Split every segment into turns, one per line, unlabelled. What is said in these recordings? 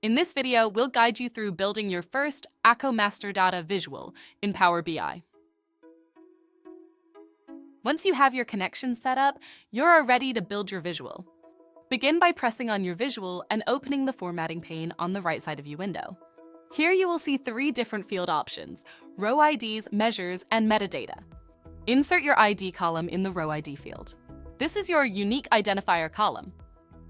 In this video, we'll guide you through building your first accoMASTERDATA visual in Power BI. Once you have your connection set up, you're ready to build your visual. Begin by pressing on your visual and opening the formatting pane on the right side of your window. Here you will see 3 different field options: row IDs, measures, and metadata. Insert your ID column in the row ID field. This is your unique identifier column.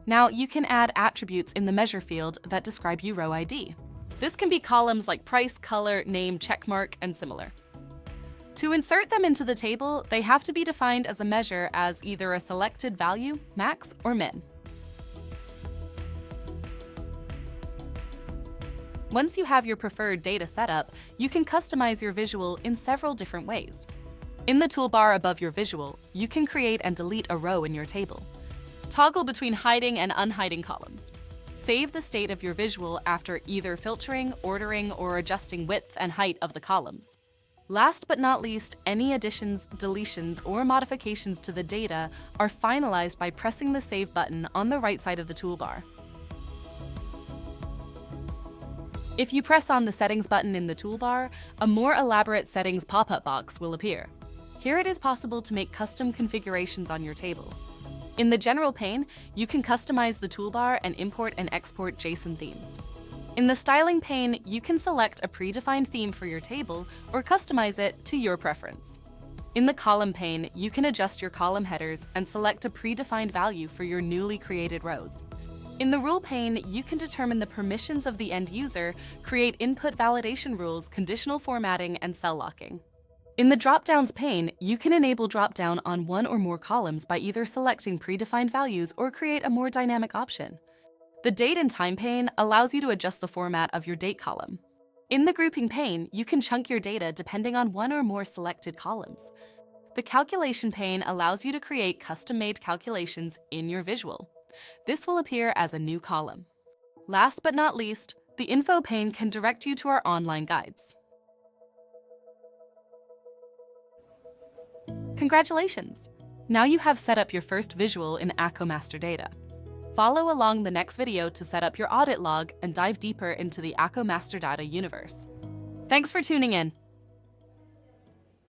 Now you can add attributes in the measure field that describe your row ID. This can be columns like price, color, name, checkmark, and similar. To insert them into the table, they have to be defined as a measure as either a selected value, max, or min. Once you have your preferred data set up, you can customize your visual in several different ways. In the toolbar above your visual, you can create and delete a row in your table. Toggle between hiding and unhiding columns. Save the state of your visual after either filtering, ordering, or adjusting width and height of the columns. Last but not least, any additions, deletions, or modifications to the data are finalized by pressing the Save button on the right side of the toolbar. If you press on the Settings button in the toolbar, a more elaborate settings pop-up box will appear. Here it is possible to make custom configurations on your table. In the General pane, you can customize the toolbar and import and export JSON themes. In the Styling pane, you can select a predefined theme for your table or customize it to your preference. In the Column pane, you can adjust your column headers and select a predefined value for your newly created rows. In the Rule pane, you can determine the permissions of the end user, create input validation rules, conditional formatting, and cell locking. In the Dropdowns pane, you can enable dropdown on one or more columns by either selecting predefined values or create a more dynamic option. The Date and Time pane allows you to adjust the format of your date column. In the Grouping pane, you can chunk your data depending on one or more selected columns. The Calculation pane allows you to create custom-made calculations in your visual. This will appear as a new column. Last but not least, the Info pane can direct you to our online guides. Congratulations! Now you have set up your first visual in accoMASTERDATA. Follow along the next video to set up your audit log and dive deeper into the accoMASTERDATA universe. Thanks for tuning in.